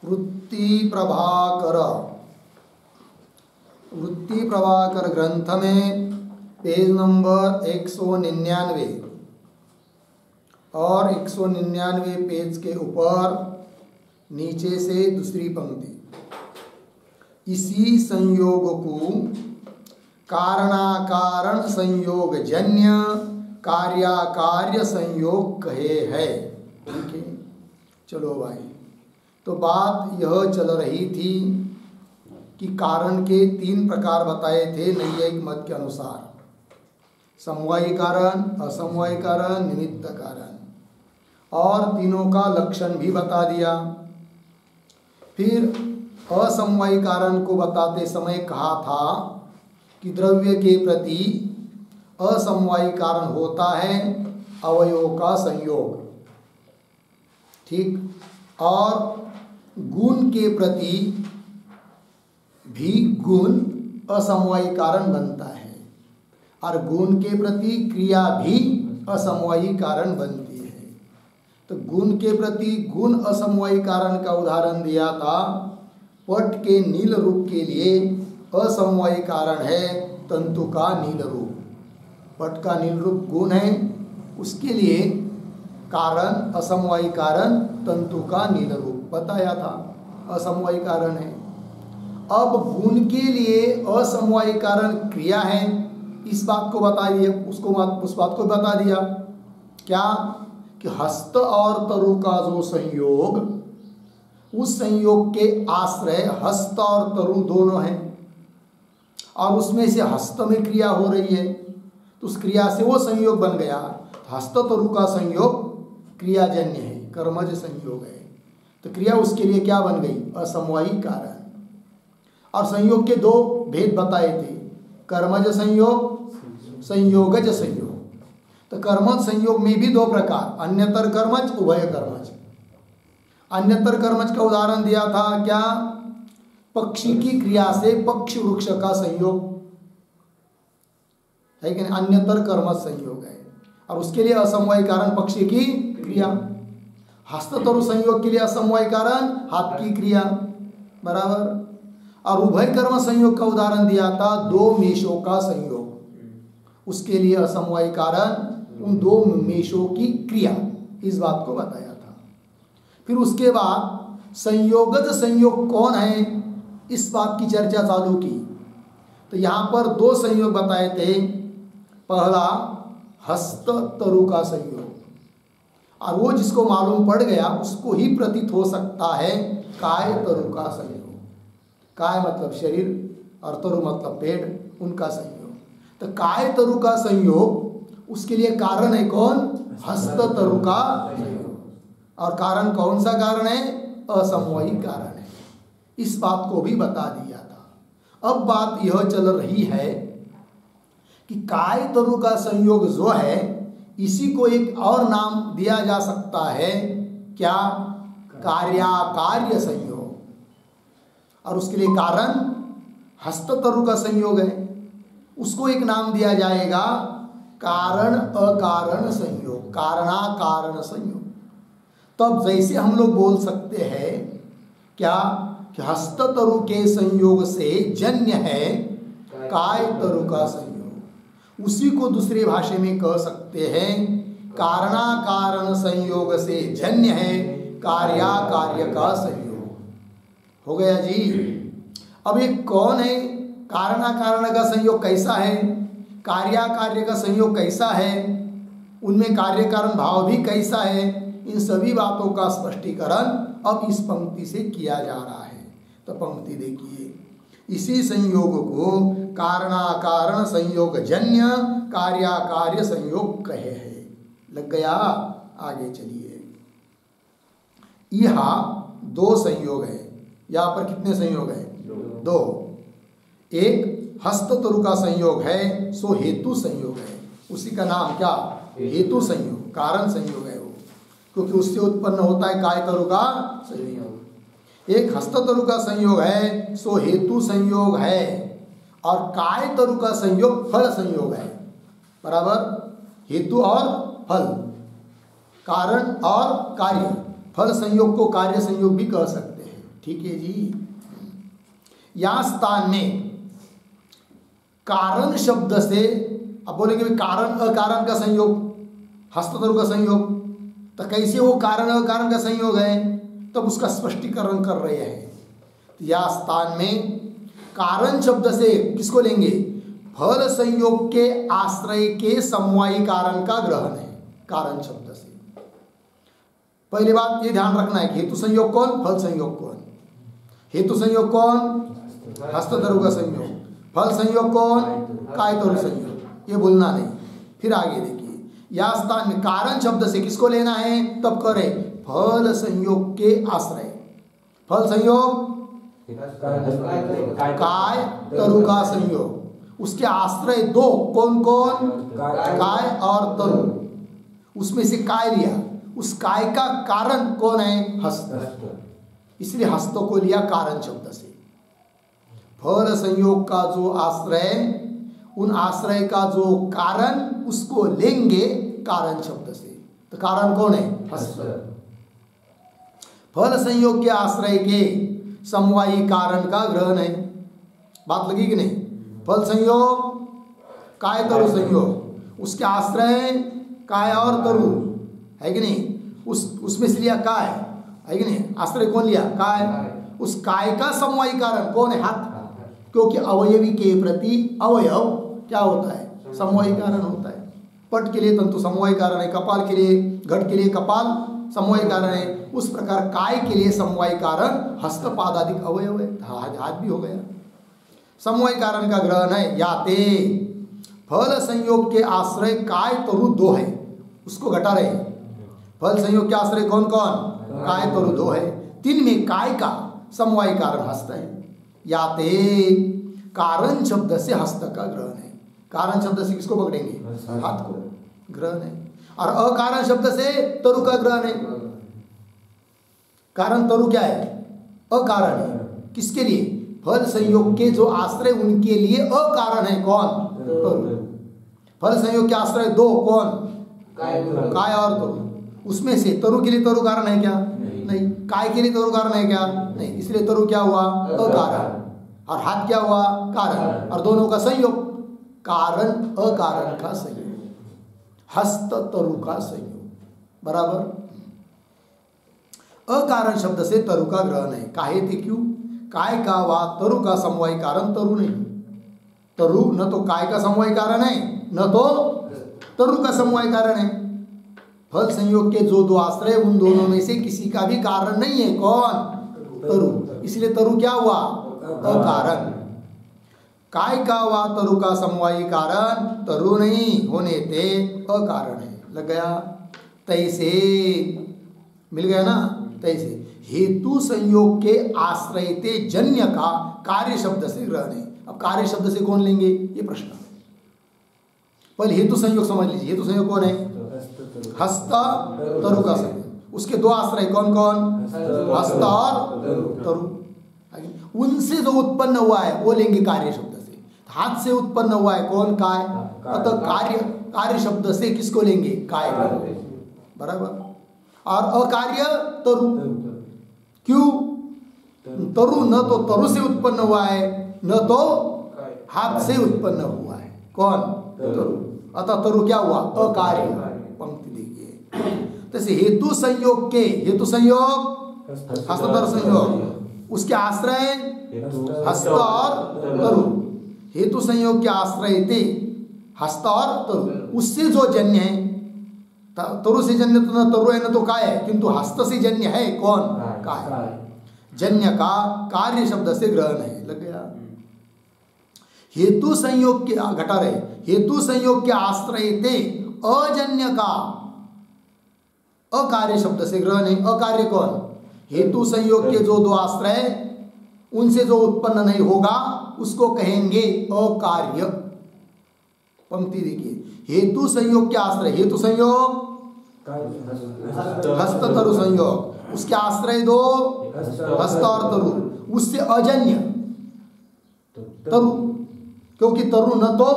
वृत्ति प्रभाकर ग्रंथ में पेज नंबर 199 और 199 पेज के ऊपर नीचे से दूसरी पंक्ति, इसी संयोग को कारणाकारण संयोग जन्य कार्याकार्य संयोग कहे है। ठीक है, चलो भाई, तो बात यह चल रही थी कि कारण के 3 प्रकार बताए थे नैयायिक मत के अनुसार, समवायी कारण, असमवायी कारण, निमित्त कारण, और तीनों का लक्षण भी बता दिया। फिर असमवायी कारण को बताते समय कहा था कि द्रव्य के प्रति असमवायी कारण होता है अवयवों का संयोग, ठीक, और गुण के प्रति भी गुण असमवायी कारण बनता है, और गुण के प्रति क्रिया भी असमवायी कारण बनती है। तो गुण के प्रति गुण असमवायी कारण का उदाहरण दिया था, पट के नील रूप के लिए असमवायी कारण है तंतु का नील रूप। पट का नील रूप गुण है, उसके लिए कारण असमवायी कारण तंतु का नील रूप बताया था, असमवायी कारण है। अब गुण के लिए असमवायी कारण क्रिया है, इस बात को बता दिया, उस बात को बता दिया क्या कि हस्त और तरु का जो संयोग, उस संयोग के आश्रय हस्त और तरु दोनों हैं, और उसमें से हस्त में क्रिया हो रही है, तो उस क्रिया से वो संयोग बन गया। हस्त तरु का संयोग क्रियाजन्य है, कर्मज संयोग है, तो क्रिया उसके लिए क्या बन गई, असमवायी कारण। और संयोग के 2 भेद बताए थे, कर्मज संयोग, संयोगज संयोग। तो कर्मज संयोग में भी 2 प्रकार, अन्यतर कर्मज, उभय कर्मज। अन्यतर कर्मज का उदाहरण दिया था क्या, पक्षी की क्रिया से पक्ष वृक्ष का संयोग है कि नहीं, अन्यतर कर्मज संयोग है, और उसके लिए असमवायी कारण पक्षी की क्रिया। हस्ततरु संयोग के लिए असमवायी कारण हाथ की क्रिया, बराबर। और उभय कर्म संयोग का उदाहरण दिया था 2 मेषों का संयोग, उसके लिए असमवायी कारण उन 2 मेषों की क्रिया, इस बात को बताया था। फिर उसके बाद संयोगज संयोग कौन है, इस बात की चर्चा चालू की। तो यहाँ पर 2 संयोग बताए थे, पहला हस्त तरु का संयोग, और वो जिसको मालूम पड़ गया उसको ही प्रतीत हो सकता है काय तरु का संयोग। काय मतलब शरीर और तरु मतलब पेट, उनका संयोग। तो काय तरु का संयोग, उसके लिए कारण है कौन, हस्त तरु का संयोग, और कारण कौन सा कारण है, असमवायी कारण है। इस बात को भी बता दिया था। अब बात यह चल रही है कि काय तरु का संयोग जो है, इसी को एक और नाम दिया जा सकता है, क्या, कार्याकार्य संयोग, और उसके लिए कारण हस्त तरु का संयोग है, उसको एक नाम दिया जाएगा कारण अकारण संयोग, कारणाकारण संयोग। तब जैसे हम लोग बोल सकते हैं क्या कि हस्त तरु के संयोग से जन्य है काय तरु का संयोग, उसी को दूसरी भाषा में कह सकते हैं कारणाकारण संयोग से जन्य है कार्याकार्य का संयोग। हो गया जी। अब ये कौन है, कारणाकारण का संयोग कैसा है, कार्याकार्य का संयोग कैसा है, उनमें कार्य कारण भाव भी कैसा है, इन सभी बातों का स्पष्टीकरण अब इस पंक्ति से किया जा रहा है। तो पंक्ति देखिए, इसी संयोग को कारणाकारण संयोग जन्य कार्याकार्य संयोग कहे है। लग गया, आगे चलिए। यहाँ 2 संयोग है, यहाँ पर कितने संयोग है, 2। एक हस्त तरु का संयोग है, सो हेतु संयोग है, उसी का नाम क्या, हेतु संयोग, कारण संयोग है वो, क्योंकि उससे उत्पन्न होता है काय तरु का संयोग। एक हस्त तरु का संयोग है, सो हेतु संयोग है, और काय तरु का संयोग फल संयोग है, बराबर। हेतु और फल, कारण और कार्य, फल संयोग को कार्य संयोग भी कह सकते हैं, ठीक है जी। यहां स्थान में कारण शब्द से अब बोलेंगे कारण अकारण का संयोग, हस्ततरु का संयोग, तो कैसे वो कारण अकारण का संयोग है, तब उसका स्पष्टीकरण कर रहे हैं। तो यह स्थान में कारण शब्द से किसको लेंगे, फल संयोग के आश्रय के समवायी कारण का ग्रहण है कारण शब्द से। पहली बात ये ध्यान रखना है कि हेतु संयोग कौन, फल संयोग कौन। हेतु संयोग कौन, हस्ततरु का संयोग। फल संयोग कौन, कायतरु संयोग। ये भूलना नहीं। फिर आगे देखिए, यह स्थान में कारण शब्द से किसको लेना है, तब करे फल संयोग के आश्रय। फल संयोग काय तरु का संयोग, उसके आश्रय दो कौन कौन, काय और तरु। उसमें से काय लिया, उस काय का कारण कौन है, हस्त, इसलिए हस्तों को लिया कारण शब्द से। फल संयोग का जो आश्रय, उन आश्रय का जो कारण, उसको लेंगे कारण शब्द से। तो कारण कौन है, हस्त। फल संयोग के आश्रय के समवायी कारण का ग्रहण है। बात लगी कि नहीं। फल संयोग काय तरु संयोग, उसके आश्रय काय और तरु है कि नहीं, उसमें से लिया काय है कि नहीं, आश्रय कौन लिया, काय। उस काय का समवायी कारण कौन है, हाथ, क्योंकि अवयवी के प्रति अवयव क्या होता है, समवायी कारण होता है। पट के लिए तंतु समवायी कारण है, कपाल के लिए, घट के लिए कपाल समवायी कारण है। उस प्रकार काय के लिए समवायी कारण हस्तपादादिक अवयव है, हाथ भी हो गया। समवायी कारण का ग्रहण है याते। फल संयोग के आश्रय काय तरु दो है, उसको घटा रहे। फल संयोग के आश्रय कौन कौन, काय तरु दो है। तीन में काय का समवायी कारण हस्त है। याते कारण शब्द से हस्त का ग्रहण है। कारण शब्द से किसको पकड़ेंगे, हाथ को, ग्रहण है। और अकारण शब्द से तरु का ग्रहण है। कारण तरु क्या है, अकारण है। किसके लिए, फल संयोग के जो आश्रय उनके लिए अकारण है कौन, तरु। फल संयोग के आश्रय दो कौन, काय और तरु। उसमें से तरु के लिए तरु कारण है क्या, नहीं। काय के लिए तरु कारण है क्या, नहीं। इसलिए तरु क्या हुआ, अकारण, और हाथ क्या हुआ, कारण, और दोनों का संयोग कारण अकारण का संयोग, हस्त तरु का संयोग, बराबर। अकारण शब्द से तरु का ग्रहण है। काहे थे, क्यों, काय का व तरु का समवायी कारण तरु नहीं। तरु न तो काय का समवायी कारण है, न तो तरु का समवायी कारण है। फल संयोग के जो दो आश्रय, उन दोनों में से किसी का भी कारण नहीं है कौन, तरु। इसलिए तरु क्या हुआ, अकारण। काय का व तरु का समवायी कारण तरु नहीं होने ते अकारण है। लग गया, तैसे मिल गया ना। तैसे हेतु संयोग के आश्रय ते जन्य का कार्य शब्द से ग्रहण है। अब कार्य शब्द से कौन लेंगे, ये प्रश्न। पहले हेतु संयोग समझ लीजिए। हेतु संयोग कौन है, हस्त तरु का संयोग। उसके दो आश्रय कौन कौन, हस्त और तरु। उनसे जो उत्पन्न हुआ है वो लेंगे कार्य शब्द से। हाथ से उत्पन्न हुआ है कौन, काय। अतः कार्य शब्द से किसको लेंगे, काय, बराबर। और अकार्य तरु, क्यों, तरु न तो तरु से उत्पन्न हुआ है, न तो हाथ से उत्पन्न हुआ है कौन, तरु। अतः तरु क्या हुआ, अकार्य। पंक्ति देखिए, जैसे हेतु संयोग के, हेतु संयोग हस्ततर संयोग, उसके आश्रय हस्त और तरु। हेतु संयोग के आश्रय थे हस्त और तरु। उससे जो जन्य है, तरु से जन्य तो न तरु है न तो काय है, किंतु हस्त से जन्य है कौन, काय। जन्य का कार्य शब्द से ग्रहण है। लग गया। हेतु संयोग के, घटा रहे, हेतु संयोग के आश्रय थे अजन्य का अकार्य शब्द से ग्रहण है। अकार्य कौन, हेतु संयोग के जो दो आश्रय, उनसे जो उत्पन्न नहीं होगा उसको कहेंगे अकार्य। पंक्ति देखिए, हेतु संयोग के आश्रय, हेतु संयोग हस्त तरु संयोग, उसके आश्रय दो हस्त और तरु, उससे अजन्य तरु, क्योंकि तरु न तो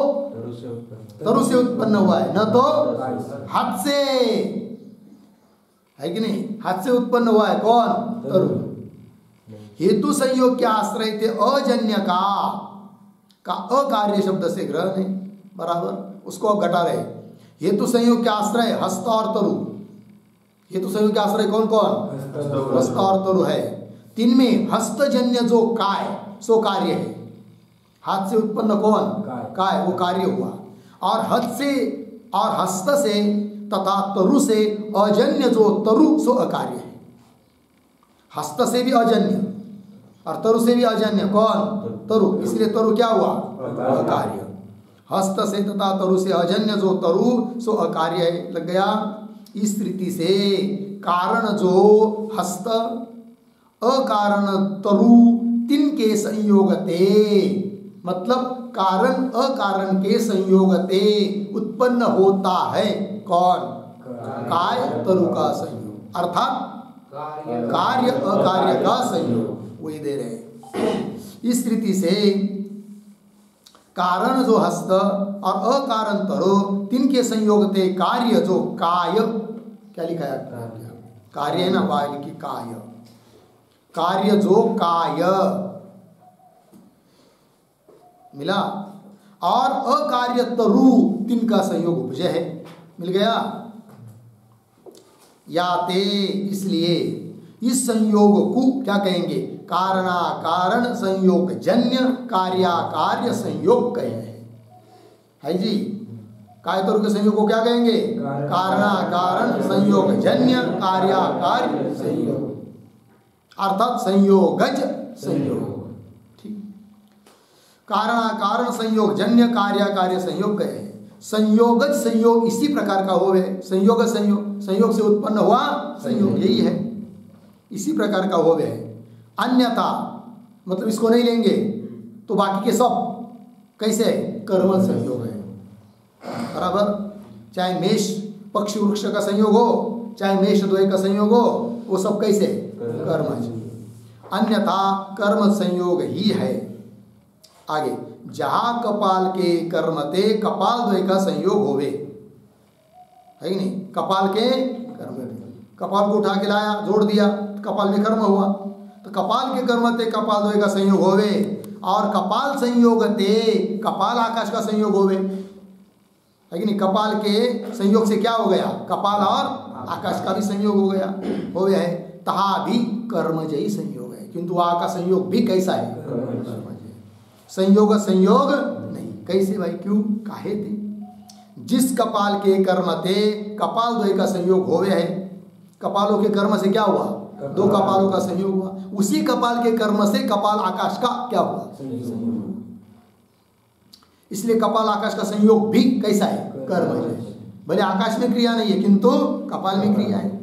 तरु से उत्पन्न हुआ है, न तो हाथ से, है कि नहीं, हाथ से उत्पन्न हुआ है कौन, तरु। हेतु संयोग के आश्रय थे अजन्य का अकार्य शब्द से ग्रहण है, बराबर, उसको अब घटा रहे। हेतु संयोग के आश्रय हस्त और तरु, हेतु संयोग के आश्रय कौन कौन? हस्त और तरु है। तीन में हस्तजन्य जो काय सो कार्य है, हाथ से उत्पन्न कौन? काय, वो कार्य हुआ। और हस्त से और हस्त से तथा तरु से अजन्य जो तरु सो अकार्य है। हस्त से भी अजन्य और तरु से भी अजन्य कौन? तरु, इसलिए तरु क्या हुआ? अकार्य। हस्त से तथा तरु से अजन्य जो तरु सो अकार्य है, लग गया। इस रीति से कारण जो हस्त अकारण तरु तिनके संयोगते, मतलब कारण अकारण के संयोगते उत्पन्न होता है कौन? काय तरु का संयोग, अर्थात कार्य अकार्य का संयोग, वही दे रहे। इस रीति से कारण जो हस्त और अकारण तरु तिनके संयोगते कार्य जो काय, क्या लिखा है? कार्य है ना, वाय की काय, कार्य जो काय मिला, और अकार्य तरु तिनका संयोग उपजय है, मिल गया। याते, इसलिए इस संयोग को क्या कहेंगे? कारणाकारण संयोग जन्य कार्याकार्य संयोग कहेंगे, है जी। काय तरु के संयोग को क्या कहेंगे? कारणाकारण संयोग जन्य कार्याकार्य संयोग, अर्थात संयोगज संयोग। ठीक, कारणाकारण संयोग जन्य कार्याकार्य संयोग कहे। संयोगज संयोग इसी प्रकार का हो है, संयोग संयोग, संयोग से उत्पन्न हुआ संयोग, यही है, इसी प्रकार का हो है। अन्यथा मतलब इसको नहीं लेंगे तो बाकी के सब कैसे? कर्मज संयोग है, बराबर। चाहे मेष पक्षी वृक्ष का संयोग हो, चाहे मेष द्वय का संयोग हो, वो सब कैसे? कर्मज। अन्यथा कर्म संयोग ही है। आगे, जहां कपाल के कर्मते कपाल द्वय का संयोग होवे, है कि नहीं? कपाल के कर्मते, कपाल को उठा के लाया, जोड़ दिया, कपाल में कर्म हुआ, तो कपाल के कर्मते कपाल द्वय का संयोग होवे, और कपाल संयोगते कपाल आकाश का संयोग होवे, है कि नहीं? कपाल के संयोग से क्या हो गया? कपाल और आकाश का भी संयोग हो गया, हो गया है। तहा भी कर्मजयी संयोग है, किंतु वहां का संयोग भी कैसा है? कर्मजय। संयोग संयोग नहीं, कैसे भाई? क्यों? काहे थे? जिस कपाल के कर्म थे कपाल द्वय का संयोग होवे है, कपालों के कर्म से क्या हुआ? दो कपालों का संयोग हुआ। उसी कपाल के कर्म से कपाल आकाश का क्या हुआ? इसलिए कपाल आकाश का संयोग भी कैसा है? कर्म है। भले आकाश में क्रिया नहीं है, किंतु कपाल में क्रिया है।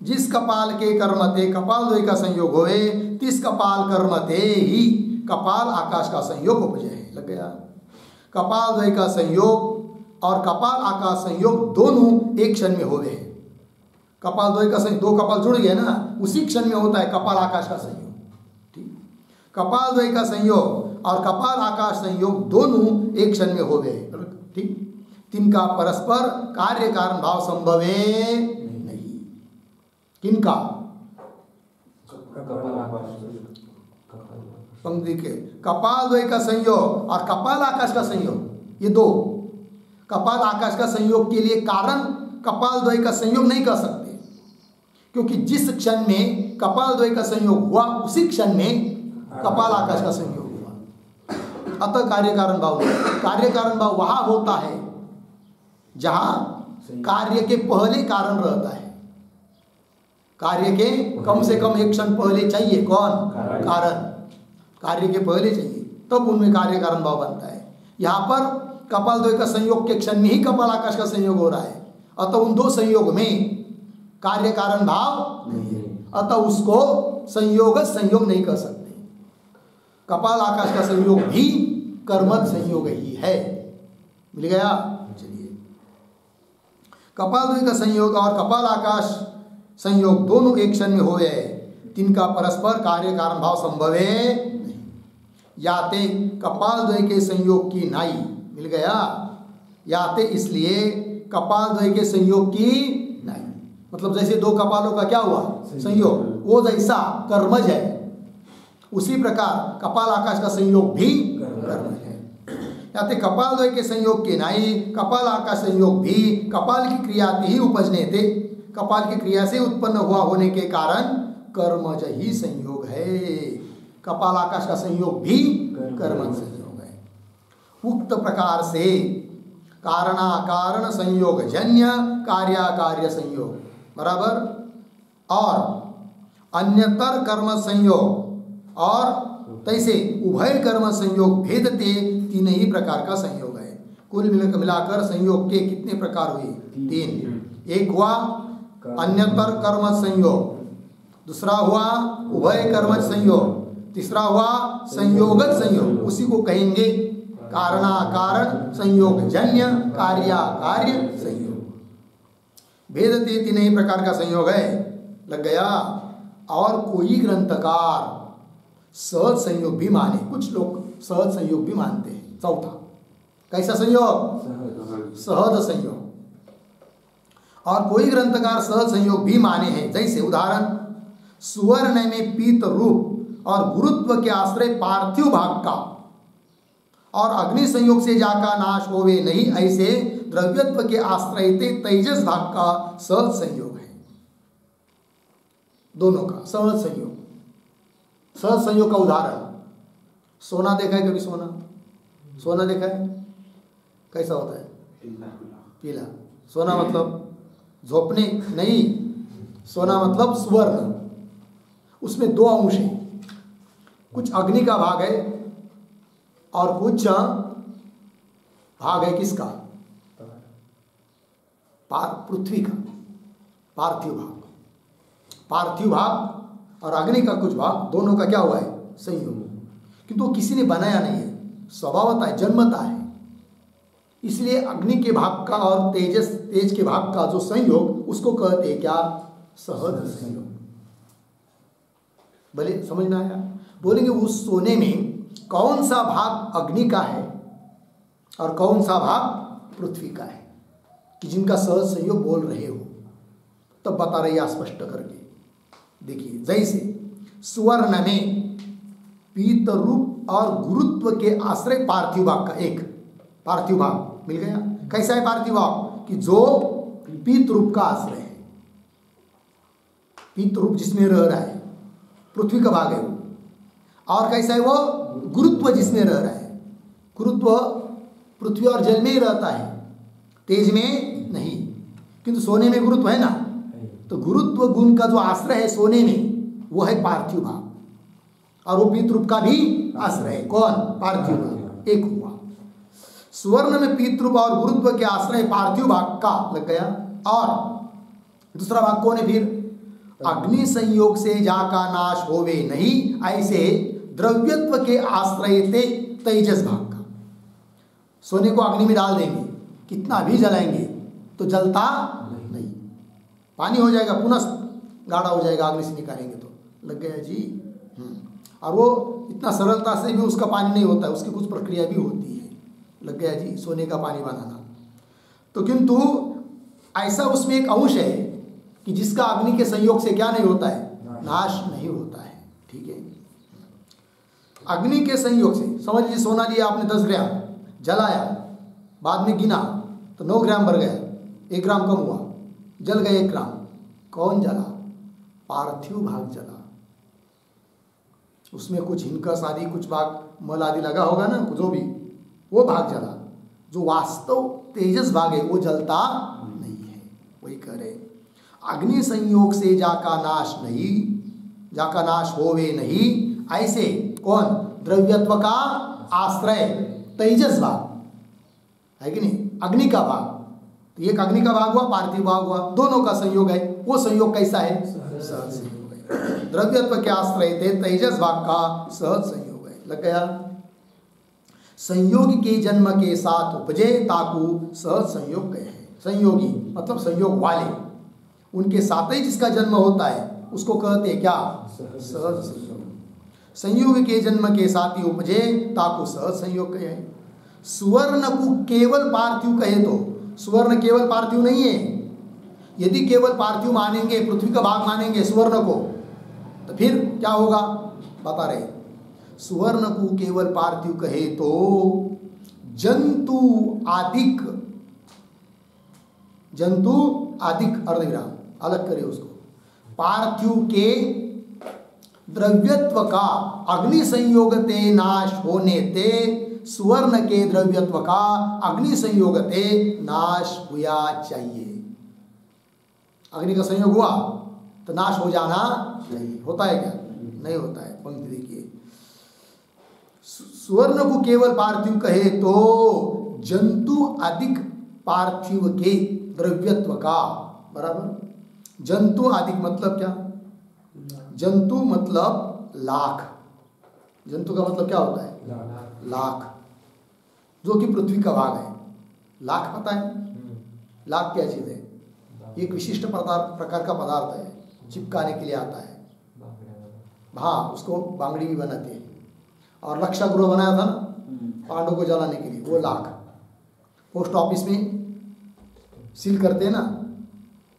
जिस कपाल के कर्म थे कपाल द्वय का संयोग होवे, तिस कपाल कर्म थे ही कपाल आकाश का संयोग उपजे है, लग गया। कपाल द्वय का संयोग और कपाल आकाश संयोग दोनों एक क्षण में होवे है। कपाल द्वय का संयोग, दो कपाल जुड़ गए ना, उसी क्षण में होता है कपाल आकाश का संयोग। ठीक, कपाल द्वय का संयोग और कपाल आकाश संयोग दोनों एक क्षण में होवे है। ठीक, तिनका परस्पर कार्य कारण भाव संभवे नहीं। किनका? पंक्ति के कपाल द्वय का संयोग और कपाल आकाश का संयोग, ये दो। कपाल आकाश का संयोग के लिए कारण कपाल द्वय का संयोग नहीं कर सकते, क्योंकि जिस क्षण में कपाल द्वय का संयोग हुआ उसी क्षण में कपाल आकाश का संयोग हुआ। अतः कार्य कारण भाव, कार्य कारण भाव वहां होता है जहां कार्य के पहले कारण रहता है। कार्य के कम से कम एक क्षण पहले चाहिए कौन? कारण। कार्य के पहले चाहिए, तब उनमें कार्य कारण भाव बनता है। यहाँ पर कपाल द्वय का संयोग के क्षण में ही कपाल आकाश का संयोग हो रहा है, अतः उन दो संयोग में कार्य कारण भाव नहीं है, अतः उसको संयोग संयोग नहीं कर सकते। कपाल आकाश का संयोग भी कर्मज संयोग ही है। मिल गया? चलिए, कपाल द्वय का संयोग और कपाल आकाश संयोग दोनों एक क्षण में हो गए, तिनका परस्पर कार्य कारण भाव संभव है नहीं। याते कपाल द्वय के संयोग की नाई, मिल गया? याते इसलिए कपाल द्वय के संयोग की नाई, मतलब जैसे दो कपालों का क्या हुआ संयोग, वो जैसा कर्मज है उसी प्रकार कपाल आकाश का संयोग भी कर्मज है। याते कपाल द्वय के संयोग के नाई कपाल आकाश संयोग भी कपाल की क्रिया ही उपजने थे, कपाल की क्रिया से उत्पन्न हुआ होने के कारण कर्मज ही संयोग है। कपाल आकाश का संयोग भी कर्मज संयोग है। उक्त प्रकार से कारणाकारण संयोग जन्य कार्याकार्य संयोग बराबर और अन्यतर कर्म संयोग और तैसे उभय कर्म संयोग भेदते तीन ही प्रकार का संयोग है। कुल मिलाकर संयोग के कितने प्रकार हुए? तीन। एक हुआ अन्यतर कर्म संयोग, दूसरा हुआ उभय कर्म संयोग, तीसरा हुआ संयोगत संयोग, उसी को कहेंगे कारणाकारण संयोग जन्य कार्याकार्य संयोग। भेदते तीन ही प्रकार का संयोग है। लग गया। और कोई ग्रंथकार सहज संयोग भी माने, कुछ लोग सहज संयोग भी मानते हैं। चौथा कैसा संयोग? सहज संयोग। और कोई ग्रंथकार सहज संयोग भी माने हैं। जैसे उदाहरण सुवर्ण में पीत रूप और गुरुत्व के आश्रय पार्थिव भाग का और अग्नि संयोग से जाका नाश होवे नहीं, ऐसे द्रव्यत्व के आश्रय तेजस भाग का सहज संयोग है। दोनों का सहज संयोग। सहज संयोग का उदाहरण सोना देखा है कभी? सोना देखा है? कैसा होता है? पीला। सोना मतलब झोपने नहीं, सोना मतलब सुवर्ण। उसमें दो अंश है, कुछ अग्नि का भाग है और कुछ भाग है किसका? पृथ्वी का पार्थिव भाग। पार्थिव भाग और अग्नि का कुछ भाग, दोनों का क्या हुआ है? संयोग। किंतु किसी ने बनाया नहीं है, स्वभावतः है, जन्मता है। इसलिए अग्नि के भाग का और तेज के भाग का जो संयोग, उसको कहते हैं क्या? सहज संयोग। भले समझ में आया? बोलेंगे उस सोने में कौन सा भाग अग्नि का है और कौन सा भाग पृथ्वी का है, कि जिनका सहज संयोग बोल रहे हो, तब बता रही है स्पष्ट करके। देखिए जैसे सुवर्ण में पीत रूप और गुरुत्व के आश्रय पार्थिव भाग का एक पार्थिव भाग मिल गया। कैसा है पार्थिव भाग? कि जो पीत रूप का आश्रय है, पीत रूप जिसमें रह रहा है, पृथ्वी का भाग है वो। और कैसा है वो? गुरुत्व जिसमें रह रहा है। गुरुत्व पृथ्वी और जल में ही रहता है, तेज में नहीं। किंतु सोने में गुरुत्व है ना, तो गुरुत्व गुण का जो आश्रय है सोने में, वो है पार्थिव भाग। और वो पितृप का भी आश्रय है। कौन? पार्थिव भाग। एक हुआ। सुवर्ण में पितृप और गुरुत्व के आश्रय पार्थिव भाग का लग गया। और दूसरा भाग कौन है फिर? अग्नि संयोग से जाका नाश होवे नहीं, ऐसे द्रव्यत्व के आश्रय तेजस भाग का। सोने को अग्नि में डाल देंगे, कितना भी जलाएंगे तो जलता नहीं, पानी हो जाएगा, पुनः गाढ़ा हो जाएगा, अग्नि से निकालेंगे तो। लग गया जी। और वो इतना सरलता से भी उसका पानी नहीं होता है, उसकी कुछ प्रक्रिया भी होती है। लग गया जी, सोने का पानी बनाना। तो किंतु ऐसा उसमें एक अंश है कि जिसका अग्नि के संयोग से क्या नहीं होता है? नाश नहीं होता है। ठीक है। अग्नि के संयोग से समझ लीजिए, सोना लिया आपने 10 ग्राम, जलाया, बाद में गिना तो 9 ग्राम बढ़ गया, 1 ग्राम कम हुआ, जल गए 1 ग्राम। कौन जला? पार्थिव भाग जला। उसमें कुछ हिनकस आदि, कुछ भाग मल आदि लगा होगा ना, जो भी, वो भाग जला। जो वास्तव तेजस भाग है वो जलता नहीं है। वही कह रहे, अग्नि संयोग से जाका नाश नहीं, जाका नाश होवे नहीं, ऐसे कौन? द्रव्यत्व का आश्रय तेजस भाग है कि नहीं, अग्नि का भाग। तो एक अग्नि का भाग हुआ, पार्थिव भाग हुआ, दोनों का संयोग है। वो संयोग कैसा है? सहज संयोग है। द्रव्यत्व के आश्रय तेजस भाग का सहज संयोग है। लग गया। संयोग के जन्म के साथ उपजे ताकू सहज संयोग कहे हैं। संयोगी मतलब संयोग वाले, उनके साथ ही जिसका जन्म होता है उसको कहते हैं क्या? सहज संयोग। संयोग के जन्म के साथ ही उपजे ताकू सहज संयोग कहे हैं। सुवर्ण को केवल पार्थिव कहे तो सुवर्ण केवल पार्थिव नहीं है, यदि केवल पार्थिव मानेंगे, पृथ्वी का भाग मानेंगे सुवर्ण को, तो फिर क्या होगा बता रहे। सुवर्ण को केवल पार्थिव कहे तो जंतु आदिक, जंतु आदिक अर्धविराम अलग करे उसको, पार्थिव के द्रव्यत्व का अग्नि संयोगते नाश होने ते सुवर्ण के द्रव्यत्व का अग्नि संयोगते नाश हुआ चाहिए। अग्नि का संयोग हुआ तो नाश हो जाना चाहिए। होता है क्या? नहीं होता है। पंक्ति देखिए, सुवर्ण को केवल पार्थिव कहे तो जंतु अधिक पार्थिव के द्रव्यत्व का, बराबर। जंतु अधिक मतलब क्या? जंतु मतलब लाख। जंतु का मतलब क्या होता है? लाख, जो कि पृथ्वी का भाग है। लाख पता है? लाख क्या चीज है? एक विशिष्ट प्रकार का पदार्थ है, चिपकाने के लिए आता है। हाँ, उसको बांगड़ी भी बनाते हैं। और रक्षा गृह बनाया था ना पांडवों को जलाने के लिए, वो लाख। पोस्ट ऑफिस में सील करते हैं ना,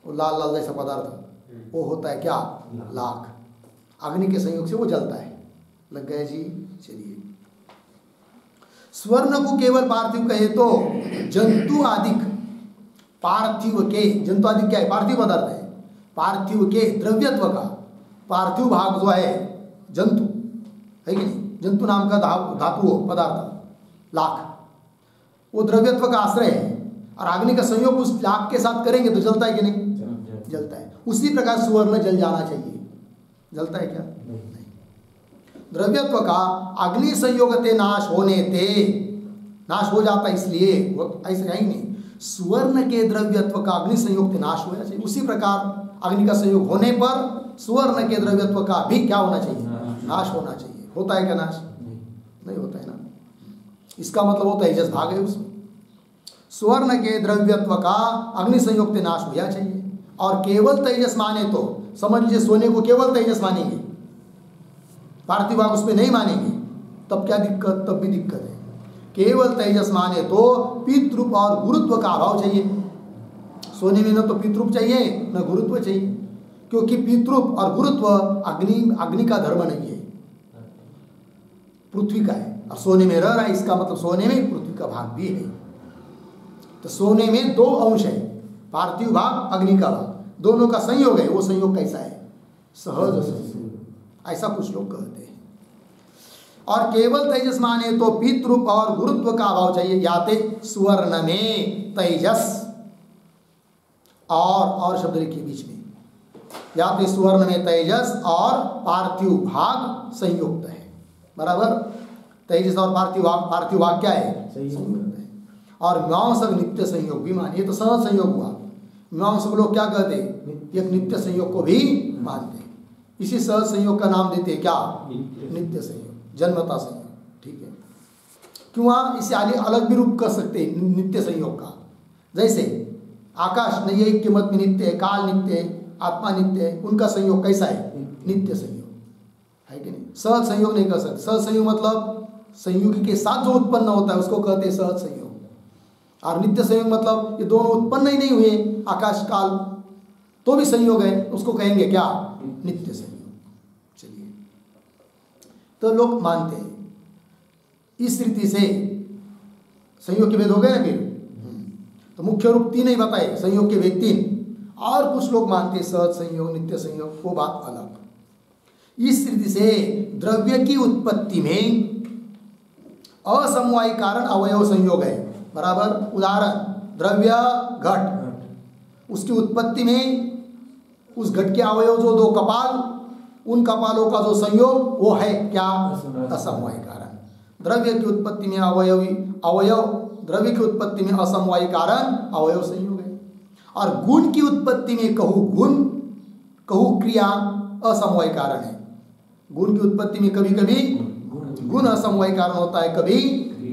वो लाल लाल जैसा पदार्थ, वो होता है क्या? लाख। अग्नि के संयोग से वो जलता है। लग गए जी? चलिए, स्वर्ण को केवल पार्थिव कहे तो जंतु आदिक पार्थिव के, जंतु आदिक क्या है? पार्थिव पदार्थ है। पार्थिव के द्रव्यत्व का, पार्थिव भाग जो है जंतु है कि नहीं, जंतु नाम का धातु हो पदार्थ लाख, वो द्रव्यत्व का आश्रय है। और अग्नि का संयोग उस लाख के साथ करेंगे तो जलता है कि नहीं? जलता है। उसी प्रकार सुवर्ण जल जाना चाहिए। जलता है क्या? नहीं। द्रव्यत्व का अग्नि संयोगते नाश होने ते, नाश हो जाता है इसलिए, ऐसे है ही नहीं। सुवर्ण के द्रव्यत्व का अग्नि संयोग से नाश होना चाहिए। उसी प्रकार अग्नि का संयोग होने पर सुवर्ण के द्रव्यत्व का भी क्या होना चाहिए? नाश होना चाहिए। होता है क्या नाश? नहीं होता है ना। इसका मतलब वो तेजस भाग है उसमें। सुवर्ण के द्रव्यत्व का अग्नि संयोग से नाश होना चाहिए। और केवल तेजस माने तो समझ लीजिए, सोने को केवल तेजस मानेंगे, पार्थिव भाग उसमें नहीं मानेंगे, तब क्या दिक्कत? तब भी दिक्कत है। केवल तेजस माने तो पितृप और गुरुत्व का अभाव चाहिए। सोने में न तो पितृप चाहिए न गुरुत्व चाहिए, क्योंकि पितृप और गुरुत्व अग्नि का धर्म नहीं है, पृथ्वी का है। और सोने में रह रहा है, इसका मतलब सोने में पृथ्वी का भाग भी है। तो सोने में दो अंश है, पार्थिव भाग, अग्नि का भाग, दोनों का संयोग है। वो संयोग कैसा है? सहज संयोग, ऐसा कुछ लोग कहते हैं। और केवल तेजस माने तो पितृप और गुरुत्व का अभाव चाहिए। याते सुवर्ण में तेजस, और शब्द लिखिए बीच में, याते सुवर्ण में तेजस और पार्थिव भाग संयुक्त है, बराबर। तेजस और पार्थिव भाग क्या है? संयुक्त है। और मीमांसक नित्य संयोग भी मानिए, तो सहज संयोग हुआ। मीमांसक लोग क्या कहते हैं? एक नित्य संयोग को भी मानते हैं। इसी सहज संयोग का नाम देते हैं क्या? नित्य संयोग, जन्मता संयोग। ठीक है, क्यों? इसे अलग भी रूप कर सकते हैं नित्य संयोग का। जैसे आकाश नहीं है कि मत में नित्य है, काल नित्य है, आत्मा नित्य है, उनका संयोग कैसा है? नित्य संयोग है कि नहीं? सहज संयोग नहीं कर सकते। सहज संयोग मतलब संयोगी के साथ जो उत्पन्न होता है उसको कहते हैं सहज संयोग। और नित्य संयोग मतलब ये दोनों उत्पन्न ही नहीं हुए, आकाश काल, तो भी संयोग है, उसको कहेंगे क्या? नित्य संयोग। चलिए, तो लोग मानते हैं इस रीति से संयोग के भेद हो गए ना। फिर तो मुख्य रूप तीन ही बताए, संयोग के भेद तीन। और कुछ लोग मानते हैं सहज संयोग, नित्य संयोग, वो बात अलग। इस रीति से द्रव्य की उत्पत्ति में असमवायी कारण अवयव संयोग है, बराबर। उदाहरण, द्रव्य घट, उसकी उत्पत्ति में उस घट के अवयव जो दो कपाल, उन कपालों का जो संयोग वो है क्या? असमवायी कारण। द्रव्य की उत्पत्ति में अवयव, द्रव्य की उत्पत्ति में असमवायी कारण अवयव संयोग है। और गुण की उत्पत्ति में कहूँ गुण, कहूँ क्रिया असमवायी कारण है। गुण की उत्पत्ति में कभी कभी गुण असमवायी कारण होता है, कभी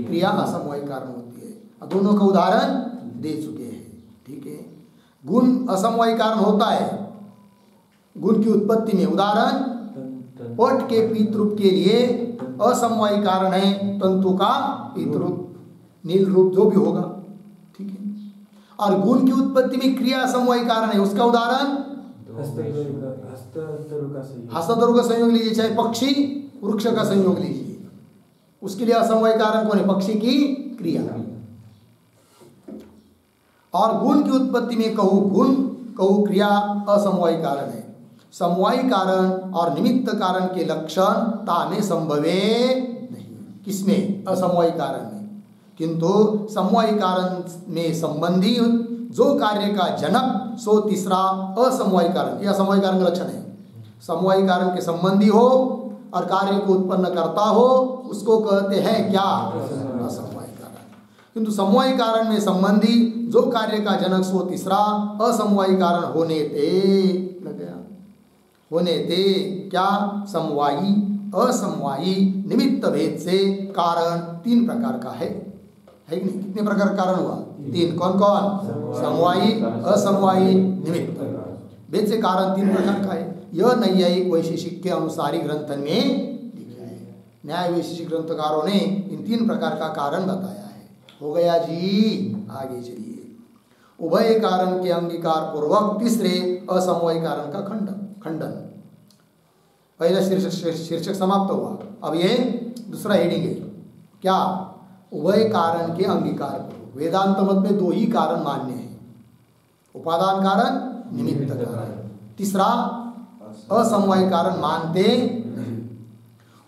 क्रिया असमवायी कारण होती है। दोनों का उदाहरण दे चुके हैं। ठीक है, गुण असमवायी कारण होता है गुण की उत्पत्ति में। उदाहरण, पट के पितृप के लिए असमवायी कारण है तंतु का पितृप, नील रूप जो भी होगा। ठीक है, और गुण की उत्पत्ति में क्रिया समवायी कारण है। उसका उदाहरण हस्तधरु का संयोग लीजिए, चाहे पक्षी वृक्ष का संयोग लीजिए, उसके लिए असमवायी कारण कौन है? पक्षी की क्रिया। और गुण की उत्पत्ति में कहू गुण कहू क्रिया असमवायी कारण है। समवायी कारण और निमित्त कारण के लक्षण तामे संभवे नहीं। किसमें? असमवायी कारण में। किंतु समवायी कारण में संबंधी जो कार्य का जनक सो तीसरा असमवायी कारण, यह असमवायी कारण का लक्षण है। समवायी कारण के संबंधी हो और कार्य को उत्पन्न करता हो, उसको कहते हैं क्या? असमवायी कारण। किंतु समवायी कारण में संबंधी जो कार्य का जनक सो तीसरा असमवायी कारण होने ते क्या? समवायी असमवायी निमित्त भेद से कारण तीन प्रकार का है कि नहीं? कितने प्रकार का कारण हुआ? तीन। कौन कौन? समवायी असमवायी निमित्त भेद से कारण तीन प्रकार का है। यह नैयायिक वैशेषिक के अनुसारी ग्रंथन में लिखा है। न्याय वैशेषिक ग्रंथकारों ने इन तीन प्रकार का कारण बताया है। हो गया जी, आगे चलिए। उभय कारण के अंगीकार पूर्वक तीसरे असमवायी कारण का खंडन। पहला शीर्षक समाप्त हुआ, अब ये दूसरा हेडिंग है क्या? उभय कारण के अंगीकार पूर्वक। वेदांत मत में दो ही कारण मान्य है, उपादान कारण, निमित्त कारण। तीसरा असमवायी कारण मानते नहीं।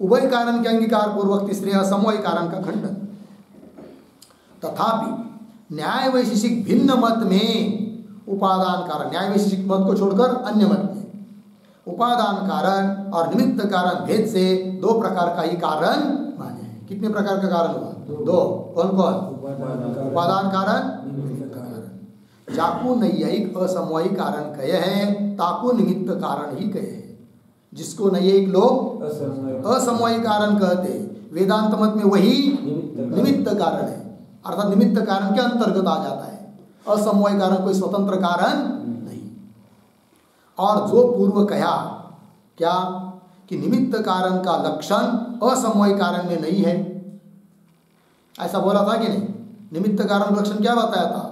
उभय कारण के अंगीकार पूर्वक तीसरे असमवायी कारण का खंडन। तथापि न्याय वैशेषिक भिन्न मत में उपादान कारण, न्याय वैशेषिक मत को छोड़कर अन्य मत में उपादान कारण और निमित्त कारण भेद से दो प्रकार का ही कारण माने हैं। कितने प्रकार का कारण हुआ? दो। कौन कौन? उपादान कारण, निमित्त कारण। जाकू नैयायिक असमवायी कारण कहे हैं, ताकू निमित्त कारण ही कहे हैं। जिसको नैयायिक लोग असमवायी कारण कहते हैं, वेदांत मत में वही निमित्त कारण है, अर्थात निमित्त कारण के अंतर्गत आ जाता है। असमवायी कारण कोई स्वतंत्र कारण नहीं। और जो पूर्व कहा क्या कि निमित्त कारण का लक्षण असमवायी कारण में नहीं है, ऐसा बोला था कि नहीं? निमित्त कारण लक्षण क्या बताया था?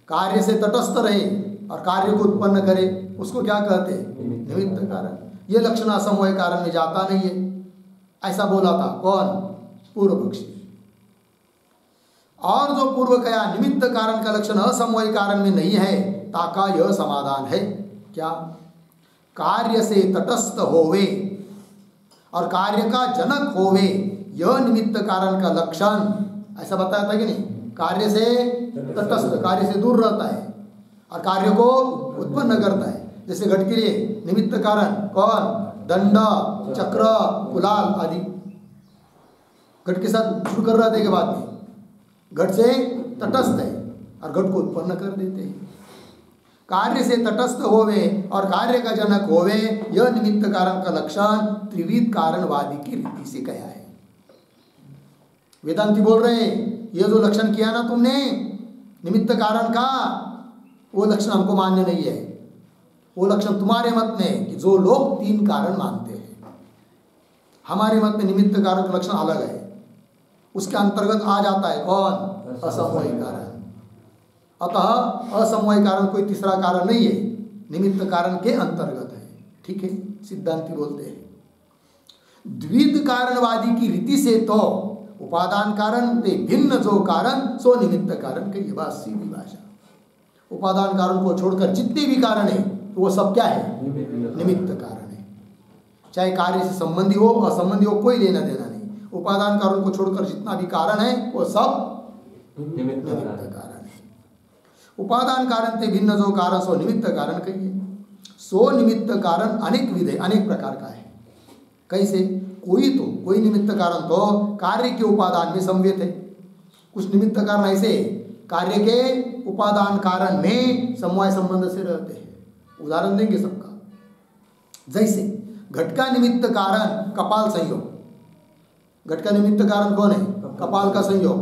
कार्य से तटस्थ रहे और कार्य को उत्पन्न करे, उसको क्या कहते हैं? निमित्त कारण। ये लक्षण असमवायी कारण में जाता नहीं है, ऐसा बोला था कौन? पूर्व पक्षी। और जो पूर्व कहा निमित्त कारण का लक्षण असमवायी कारण में नहीं है, ताका यह समाधान है क्या? कार्य से तटस्थ होवे और कार्य का जनक होवे, यह निमित्त कारण का लक्षण, ऐसा बताया था कि नहीं? कार्य से तटस्थ, कार्य से दूर रहता है और कार्य को उत्पन्न करता है। जैसे घट के लिए निमित्त कारण कौन? दंड, चक्र, कुलाल आदि घट के साथ शुरू कर रहे थे के बाद में घट से तटस्थ है और घट को उत्पन्न कर देते हैं। कार्य से तटस्थ होवे और कार्य का जनक होवे, यह निमित्त कारण का लक्षण त्रिविध कारणवादी की रीति से कहा है। वेदांती बोल रहे हैं यह जो लक्षण किया ना तुमने निमित्त कारण का, वो लक्षण हमको मान्य नहीं है। वो लक्षण तुम्हारे मत में कि जो लोग तीन कारण मानते हैं, हमारे मत में निमित्त कारण का लक्षण अलग है। उसके अंतर्गत आ जाता है कौन? असमवायी कारण। अतः असमवायी कारण कोई तीसरा कारण नहीं है, निमित्त कारण के अंतर्गत है। ठीक है, सिद्धांती बोलते हैं द्विध कारणवादी की रीति से तो उपादान कारण ते भिन्न जो कारण सो निमित्त कारण के, ये बात सीधी भाषा। उपादान कारण को छोड़कर जितने भी कारण है तो वो सब क्या है? निमित्त कारण है। चाहे कार्य से संबंधी हो असंबंधी हो, कोई लेना देना नहीं। उपादान कारण को छोड़कर जितना भी कारण है वो सब निमित्त कारण है। उपादान कारण ते भिन्न जो कारण सो निमित्त कारण कहिए। सो निमित्त कारण अनेक विध है, अनेक प्रकार का है। कैसे? कोई निमित्त कारण तो कार्य के उपादान में संवेद है। कुछ निमित्त कारण ऐसे कार्य के उपादान कारण में समवाय संबंध से रहते हैं। उदाहरण देंगे सबका। जैसे घट का निमित्त कारण कपाल संयोग। घट का निमित्त कारण कौन है? कपाल का संयोग।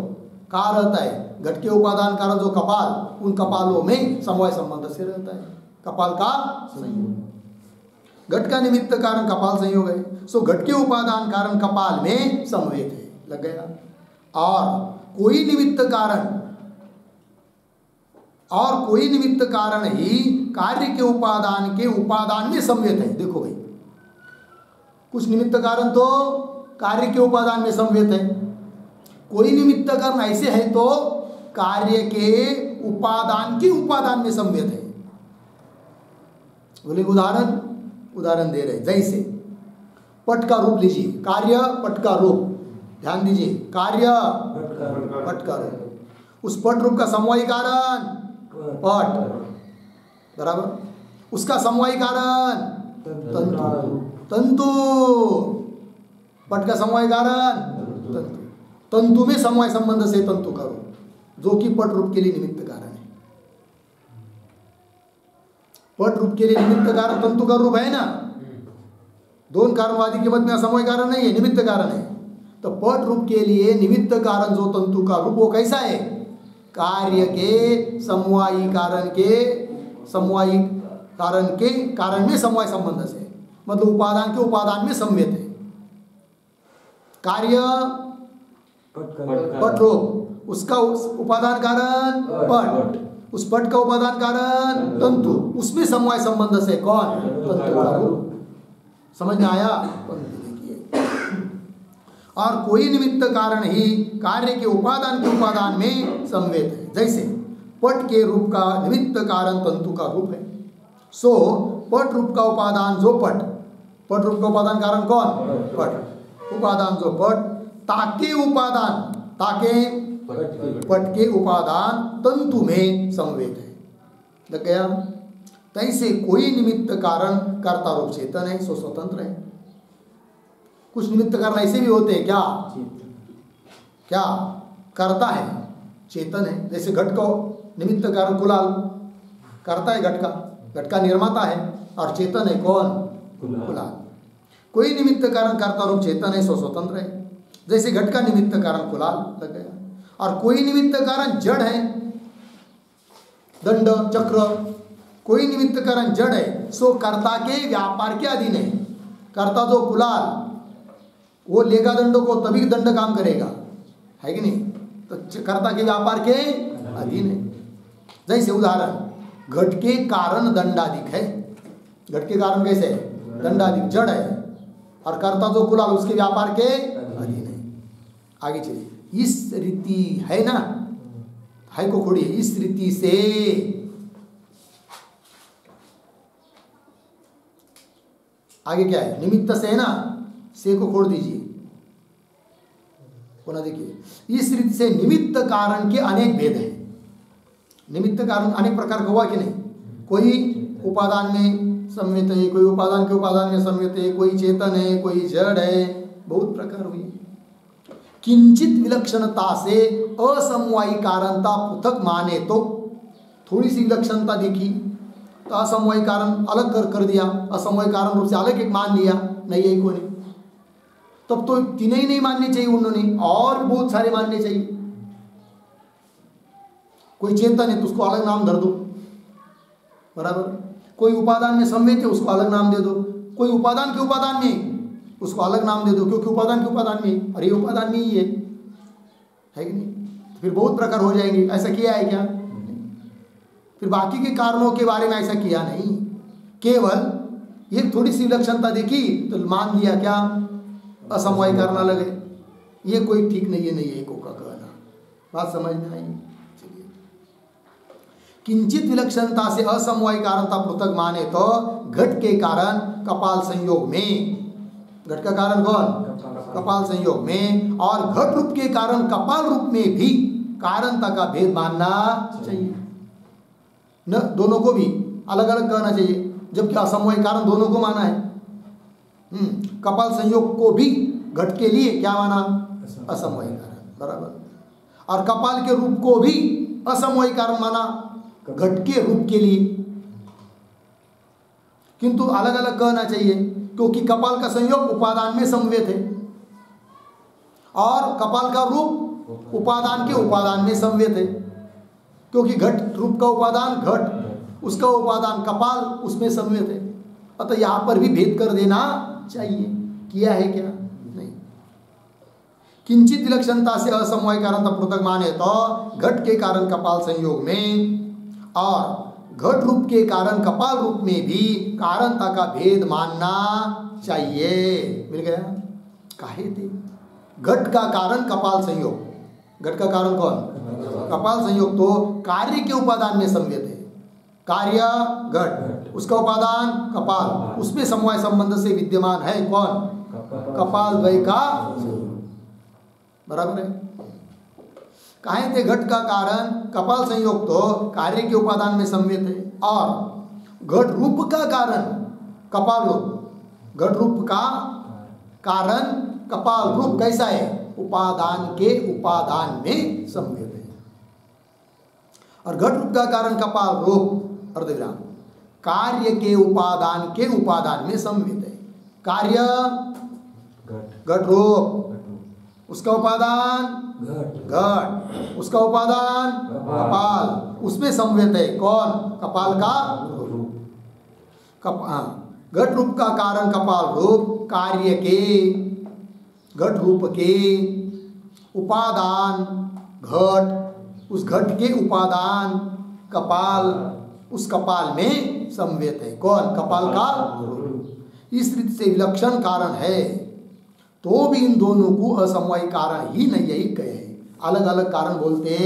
कहाँ रहता है? घट के उपादान कारण जो कपाल, उन कपालों में समवाय संबंध से रहता है, कपाल का संयोग। घट का निमित्त कारण कपाल संयोग है, सो घट के उपादान कारण कपाल में समवेत है, लग गया। और कोई निमित्त कारण और कोई निमित्त कारण ही कार्य के उपादान में संवेत है। देखो भाई, कुछ निमित्त कारण तो कार्य के उपादान में संवेत है, कोई निमित्त कारण ऐसे है तो कार्य के उपादान में संवेत है। बोले उदाहरण दे रहे, जैसे पट का रूप लीजिए, कार्य पट का रूप, ध्यान दीजिए, कार्य पट का रूप, उस पट रूप का समवायी कारण पट, बराबर, उसका समवायी कारण तंतु, पट का समवाय कारण तंतु में समवाय संबंध से तंतु का रूप, जो कि पट रूप के लिए निमित्त कारण है। पट रूप के लिए निमित्त कारण तंतु का रूप है ना, दोनों कारणवादी के मत में असमवाय कारण नहीं है, निमित्त कारण है। तो पट रूप के लिए निमित्त कारण जो तंतु का रूप, वो कैसा है? कार्य के समवायी कारण में समवाय संबंध से, मतलब उपादान के उपादान में संवेत है। कार्य पट रूप, उसका उपादान कारण पट, उस पट का उपादान कारण तंतु, उसमें समवाय संबंध से कौन? तंतु का रूप। समझ में आया? और कोई निमित्त कारण ही कार्य के उपादान में संवेत है। जैसे पट के रूप का निमित्त कारण तंतु का रूप है, सो पट रूप का उपादान जो पट रूप का उपादान कारण कौन? पट, उपादान जो पट, ताके पट के उपादान तंतु में संवेद है। लग गया? तैसे कोई निमित्त कारण कर्ता रूप चेतन है, सो स्वतंत्र है। कुछ निमित्त कारण ऐसे भी होते हैं, क्या करता है, चेतन है। जैसे घट को निमित्त कारण कुलाल करता है, घट का निर्माता है, और चेतन है कौन? कुलाल। कोई निमित्त कारण कर्ता रूप चेतन है, सो स्वतंत्र है। जैसे घट का निमित्त कारण कुलाल, लग गया। और कोई निमित्त कारण जड़ है, दंड चक्र, कोई निमित्त कारण जड़ है, सो कर्ता के व्यापार के अधीन है। कर्ता जो कुलाल, वो लेगा दंड को, तभी दंड काम करेगा, है कि नहीं? तो कर्ता के व्यापार के अधीन है। जैसे उदाहरण, घट के कारण दंडाधिक है, घट के कारण कैसे है? दंडाधिक, जड़ है, और कर्ता जो कुलाल उसके व्यापार के अधीन है। आगे चलिए, इस रीति है ना, है को खोड़िए, इस रीति से आगे क्या है? निमित्त से है ना, से को खोड़ दीजिए, पुनः देखिए। इस रीति से निमित्त कारण के अनेक भेद हैं। निमित्त कारण अनेक प्रकार का हुआ कि नहीं? कोई उपादान में संवेत है, कोई उपादान के उपादान में संवेत है, कोई चेतन है, कोई जड़ है, बहुत प्रकार हुई। किंचित विलक्षणता से असमवायी कारणता पृथक माने तो, थोड़ी सी विलक्षणता देखी तो असमवायी कारण अलग कर दिया, असमवायी कारण रूप से अलग एक मान लिया, नहीं है को नहीं, तब तो तीन ही नहीं मानने चाहिए उन्होंने, और बहुत सारे मानने चाहिए। कोई चेतन है तो उसको अलग नाम धर दो, बराबर। कोई उपादान में संवेत है, उसको अलग नाम दे दो। कोई उपादान के उपादान में, उसको अलग नाम दे दो, क्योंकि उपादान के उपादान में, और ये उपादान में ही है कि नहीं? फिर बहुत प्रकार हो जाएंगे। ऐसा किया है क्या? फिर बाकी के कारणों के बारे में ऐसा किया नहीं, केवल एक थोड़ी सी विलक्षणता देखी तो मान लिया क्या? असमवाय कारण अलग है। ये कोई ठीक नहीं है, नहीं है को का कहना। बात समझ में आई? चलिए, किंचित विलक्षणता से असमवाय कारणता पृथक माने तो घट के कारण कपाल संयोग में, घट का कारण कौन? कपाल संयोग में, और घट रूप के कारण कपाल रूप में भी कारणता का भेद मानना चाहिए न, दोनों को भी अलग अलग कहना चाहिए, जबकि असमवाय कारण दोनों को माना है। कपाल संयोग को भी घट के लिए क्या माना? असमवाय कारण, बराबर। और कपाल के रूप को भी असमवाय कारण माना घट के रूप के लिए, किंतु अलग अलग कहना चाहिए, क्योंकि कपाल का संयोग उपादान में संवेत है, और कपाल का रूप उपादान के उपादान में संवेत है, क्योंकि घट रूप का उपादान घट, उसका उपादान कपाल, उसमें संवेत है। अतः यहाँ पर भी भेद कर देना चाहिए। किया है क्या? नहीं। किंचित विलक्षणता से असमवाय कारणता पृथक माने तो घट के कारण कपाल संयोग में, और घट रूप के कारण कपाल रूप में भी कारणता का भेद मानना चाहिए। मिल गया? काहे थे? घट का कारण कपाल संयोग। घट का कारण कौन? कपाल संयोग। तो कार्य के उपादान में संवेद है। कार्य घट, उसका उपादान कपाल, उसमें समवाय संबंध से विद्यमान है कौन? कपाल द्वय का बराबर है। काहे थे? घट का कारण कपाल संयोग तो कार्य के उपादान में संवेद है, और घट रूप का कारण कपाल रूप। घट रूप का कारण कपाल रूप कैसा है? उपादान के उपादान में संवेद है। और घट रूप का कारण कपाल रूप अर्धविराम कार्य के उपादान में संवेद है। कार्य घट रूप, उसका उपादान घट, उसका उपादान कपाल, उसमें संवेद है कौन? कपाल का घट रूप का कारण कपाल रूप कार्य के घट रूप के उपादान घट, उस घट के उपादान कपाल, उस कपाल में संवेद है कौन? कपाल का। इस रीति से विलक्षण कारण है, तो भी इन दोनों को असमवायी कारण ही नहीं यही कहे। अलग अलग कारण बोलते,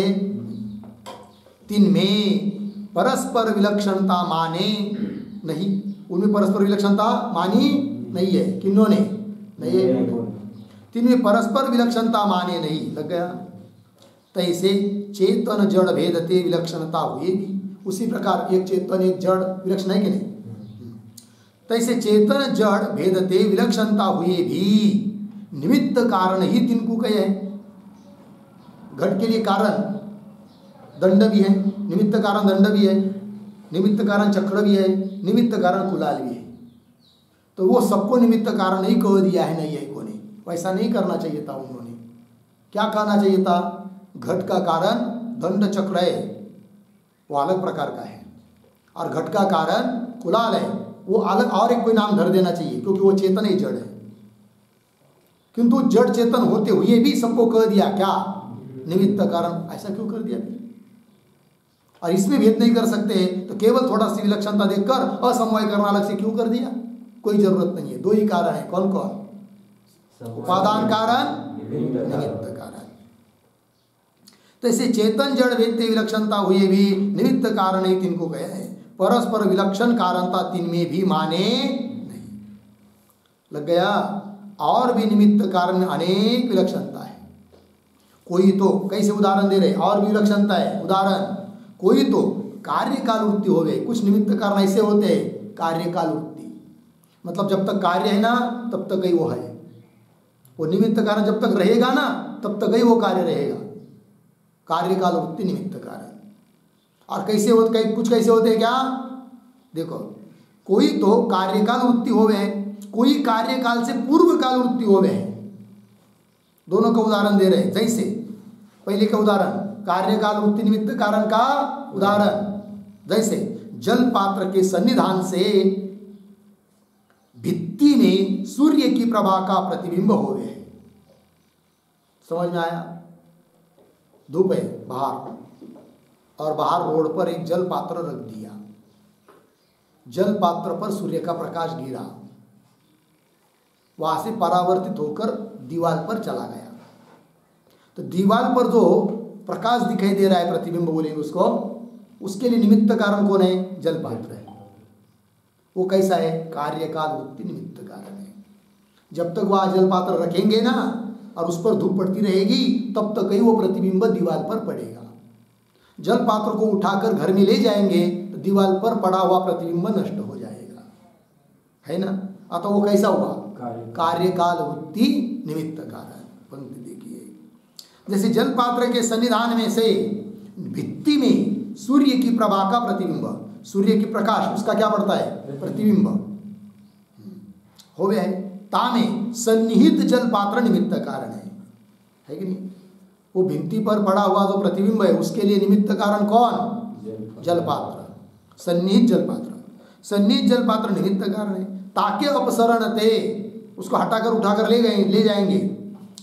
तीन में परस्पर विलक्षणता माने नहीं। उनमें परस्पर विलक्षणता मानी नहीं है। किन्हों ने? नहीं है। तीन में परस्पर विलक्षणता माने नहीं। लग गया? तैसे चेतन जड़ भेदते विलक्षणता हुए भी। उसी प्रकार एक चेतन एक जड़ विलक्षण है कि नहीं? तैसे चेतन जड़ भेदते विलक्षणता हुए भी निमित्त कारण ही तीन को कहे हैं। घट के लिए कारण दंड भी है, निमित्त कारण दंड भी है, निमित्त कारण चक्र भी है, निमित्त कारण कुलाल भी है। तो वो सबको निमित्त कारण नहीं कह दिया है नैयायिकों ने। वैसा नहीं करना चाहिए था उन्होंने। क्या कहना चाहिए था? घट का कारण दंड चक्र है, वो अलग प्रकार का है, और घट का कारण कुलाल है, वो अलग और एक कोई नाम धर देना चाहिए, क्योंकि वो चेतन ही जड़ है। किंतु जड़ चेतन होते हुए भी सबको कह दिया क्या? निमित्त कारण। ऐसा क्यों कर दिया? और इसमें भेद नहीं कर सकते तो केवल थोड़ा सी विलक्षणता देखकर असमवाय करना अलग से क्यों कर दिया? कोई जरूरत नहीं है। दो ही कारण है। कौन कौन? उपादान कारण, निमित्त कारण। तो इसे चेतन जड़ भेदते विलक्षणता हुए भी निमित्त कारण ही तीन को गया है। परस्पर विलक्षण कारणता तीन में भी माने नहीं। लग गया? और भी निमित्त कारण में अनेक विलक्षणता है। कोई तो कैसे उदाहरण दे रहे? और भी विलक्षणता है। उदाहरण, कोई तो कार्य काल वृत्ति हो गए। कुछ निमित्त कारण ऐसे होते हैं कार्य काल वृत्ति, मतलब जब तक कार्य है ना तब तक ही वो है। वो निमित्त कारण जब तक रहेगा ना तब तक ही वो कार्य रहेगा। कार्य काल वृत्ति निमित्त कारण। और कैसे होते? कुछ कैसे होते हैं क्या? देखो, कोई तो कार्यकाल वृत्ति हो गए, कोई कार्यकाल से पूर्व काल वृत्ति हो गए। दोनों का उदाहरण दे रहे हैं। जैसे पहले का उदाहरण कार्यकाल वृत्ति निमित्त कारण का उदाहरण, जैसे जल पात्र के सन्निधान से भित्ति में सूर्य की प्रभा का प्रतिबिंब हो गए। समझ में आया? धूप है बाहर, और बाहर रोड पर एक जल पात्र रख दिया। जल पात्र पर सूर्य का प्रकाश गिरा, वहां से परावर्तित होकर दीवार पर चला गया। तो दीवार पर जो प्रकाश दिखाई दे रहा है, प्रतिबिंब बोलेंगे उसको, उसके लिए निमित्त कारण कौन है? जल पात्र है। वो कैसा है? कार्यकाल वृत्ति निमित्त कारण है। जब तक वह जल पात्र रखेंगे ना और उस पर धूप पड़ती रहेगी तब तक ही वो प्रतिबिंब दीवार पर पड़ेगा। जल पात्र को उठाकर घर में ले जाएंगे तो दीवार पर पड़ा हुआ प्रतिबिंब नष्ट हो जाएगा, है ना? अतः वो कैसा हुआ? कार्यकाल वृत्ति निमित्त कारण। पंक्ति देखिए, जैसे जल पात्र के सन्निधान में से भित्ति में सूर्य की प्रभा का प्रतिबिंब, सूर्य की प्रकाश उसका क्या पड़ता है? प्रतिबिंब हो गया है। तामे सन्निहित जल पात्र निमित्त कारण है कि नहीं? वो भित्ति पर पड़ा हुआ जो प्रतिबिंब है उसके लिए निमित्त कारण कौन? जल पात्र, सन्निहित जल पात्र। सन्निहित जल पात्र निमित्त कारण है। ताके अपसरणते, उसको हटाकर उठाकर ले जाएंगे।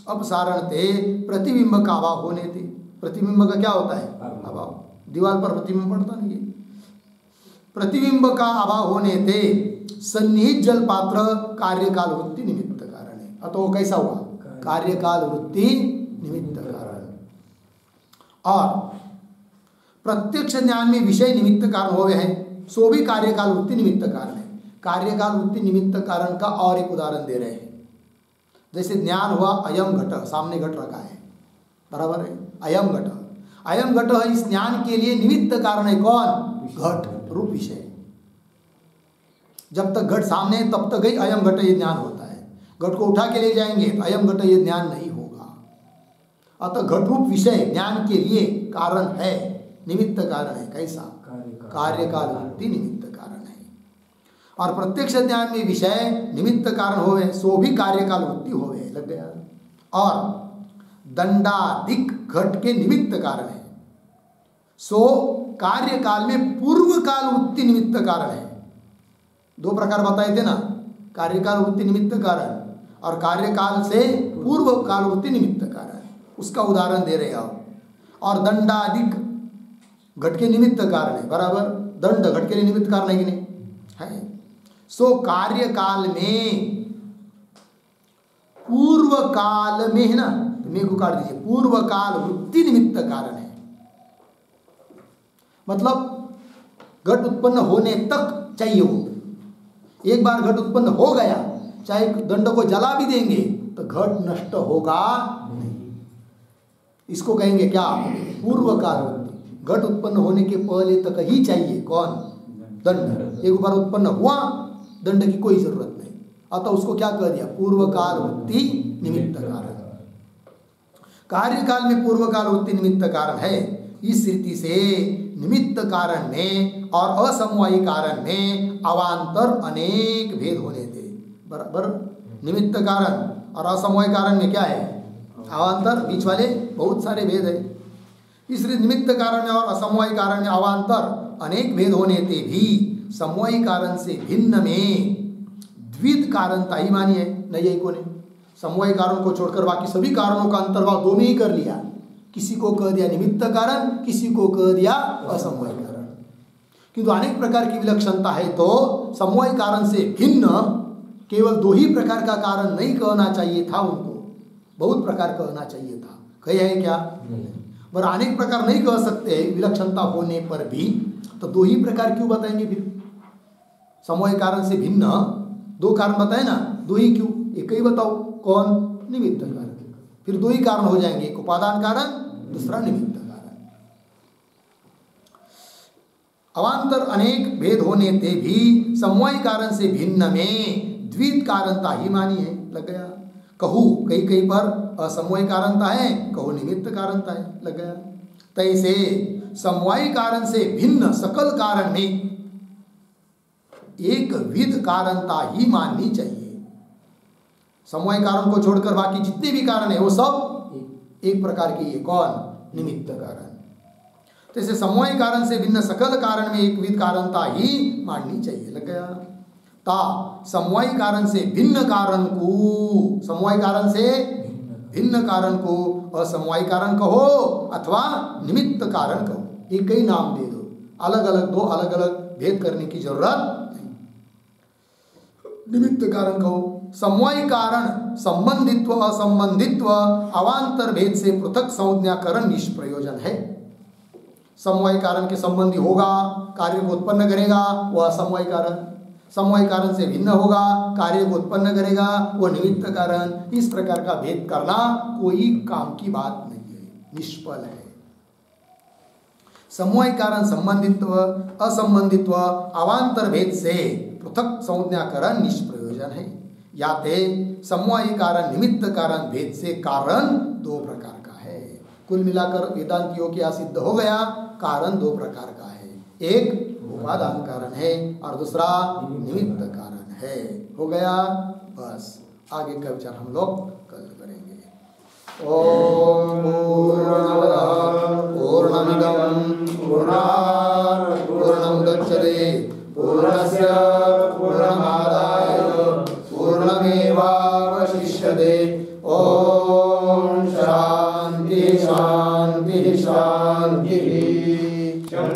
अपसारणते प्रतिबिंब का अभाव होने थे। प्रतिबिंब का क्या होता है? अभाव। दीवार पर प्रतिबिंब पड़ता नहीं है। प्रतिबिंब का अभाव होने से सन्निहित जल पात्र कार्यकाल वृत्ति निमित्त कारण है। अतः वो कैसा हुआ? कार्यकाल वृत्ति निमित्त कारण। और प्रत्यक्ष ज्ञान में विषय निमित्त कारण हो गए हैं, सो भी कार्यकाल वृत्ति निमित्त कारण है। कार्यकाल वृत्ति निमित्त कारण का और एक उदाहरण दे रहे हैं। जैसे ज्ञान हुआ अयम घट, सामने घट रखा है, बराबर है, अयम घट। अयम घट है, इस ज्ञान के लिए निमित्त कारण है कौन? घट रूप विषय। जब तक घट सामने है तब तक ही अयम घट ये ज्ञान होता है। घट को उठा के ले जाएंगे तो अयम घट ये ज्ञान नहीं होगा। अतः घट रूप विषय ज्ञान के लिए कारण है, निमित्त कारण है। कैसा? कार्यकाल वृत्ति निमित्त कारण है। और प्रत्यक्ष ज्ञान में विषय निमित्त कारण होवे, सो भी कार्यकाल वृत्ति होवे, लग गया। और दंडाधिक घट के निमित्त कारण है, सो कार्यकाल में पूर्व काल वृत्ति निमित्त कारण है। दो प्रकार बताए थे ना, कार्यकाल वृत्ति निमित्त कारण और कार्यकाल से पूर्व काल वृत्ति निमित्त कारण। उसका उदाहरण दे रहे आप। और दंडाधिक घट के निमित्त कारण है, बराबर। दंड घट के लिए निमित्त कारण है कि नहीं है? सो कार्यकाल में पूर्व काल में है ना, मेरे को काट दीजिए, पूर्व काल वृत्ति निमित्त कारण है। मतलब घट उत्पन्न होने तक चाहिए वो। एक बार घट उत्पन्न हो गया, चाहे दंड को जला भी देंगे तो घट नष्ट होगा नहीं। इसको कहेंगे क्या? पूर्व काल वृत्ति। घट उत्पन्न होने के पहले तक ही चाहिए कौन? दंड। एक बार उत्पन्न हुआ, दंड की कोई जरूरत नहीं। अतः उसको क्या कह दिया? पूर्व काल वृत्ति निमित्त कारण। कार्यकाल में पूर्व काल वृत्ति निमित्त कारण है। इस रीति से निमित्त कारण में और असमवायी कारण में अवान्तर अनेक भेद होने थे, बराबर। निमित्त कारण और असमवायी कारण में क्या है? अवान्तर, बीच वाले बहुत सारे भेद है। इसलिए निमित्त कारण में और असमवायी कारण में अवान्तर अनेक भेद होने थे भी समवायी कारण से भिन्न में द्वित कारणता ही मानी है नैयायिकों ने। समवायी कारण को छोड़कर बाकी सभी कारणों का अंतर्भाव दो में ही कर लिया। किसी को कह दिया निमित्त कारण, किसी को कह दिया असमवायी कारण। किंतु अनेक प्रकार की विलक्षणता है तो समवायी कारण से भिन्न केवल दो ही प्रकार का कारण नहीं कहना चाहिए था उनको, बहुत प्रकार कहना चाहिए था। कहे है क्या? पर अनेक प्रकार नहीं कह सकते विलक्षणता होने पर भी, तो दो ही प्रकार क्यों बताएंगे फिर? समवायी कारण से भिन्न दो कारण बताए ना, दो ही क्यों? एक ही बताओ, कौन? निमित्त कारण। फिर दो ही कारण हो जाएंगे, एक उपादान कारण, दूसरा निमित्त कारण। अवान्तर अनेक भेद होने ते भी समवायी कारण से भिन्न में द्वित कारणता ही मानी है, लग गया। कहू कहीं कहीं पर असमवायी कारणता है, कहू निमित्त कारणता है, लग गया। तैसे समवायी कारण से भिन्न सकल कारण में एक विध कारणता ही माननी चाहिए। समवायी कारण को छोड़कर बाकी जितने भी कारण है वो सब एक प्रकार के, ये कौन? निमित्त कारण। जैसे समवायी कारण से भिन्न सकल कारण में एक विध कारणता ही माननी चाहिए, लग गया। ता समवायी कारण से भिन्न कारण को, समवायी कारण से भिन्न कारण को असमवायी कारण कहो अथवा निमित्त कारण कहो, एक ही नाम दे दो। अलग अलग दो अलग अलग भेद करने की जरूरत नहीं। निमित्त कारण कहो। समवायी कारण संबंधित्व असंबंधित्व अवान्तर भेद से पृथक संज्ञाकरण निष्प्रयोजन है। समवायी कारण के संबंधी होगा, कार्य को उत्पन्न करेगा, वह समवायी कारण। समवायी कारण से भिन्न होगा, कार्य को उत्पन्न करेगा, वह निमित्त कारण। इस प्रकार का भेद करना कोई काम की बात नहीं है, निष्फल है। समवायी कारण संबंधित्व असंबंधित्व अवान्तर भेद से पृथक संज्ञाकरण निष्प्रयोजन है। याते समवायी कारण निमित्त कारण भेद से कारण दो प्रकार का है। कुल मिलाकर वेदांतियों के यहाँ सिद्ध हो गया कारण दो प्रकार का है, एक उपादान कारण है और दूसरा निमित्त कारण है। हो गया, बस आगे का विचार हम लोग कल करेंगे। ओम पूर्णमदः पूर्णमिदं पूर्णात् पूर्णमुदच्यते पूर्णस्य पूर्णमादाय पूर्णमेवावशिष्यते। ओम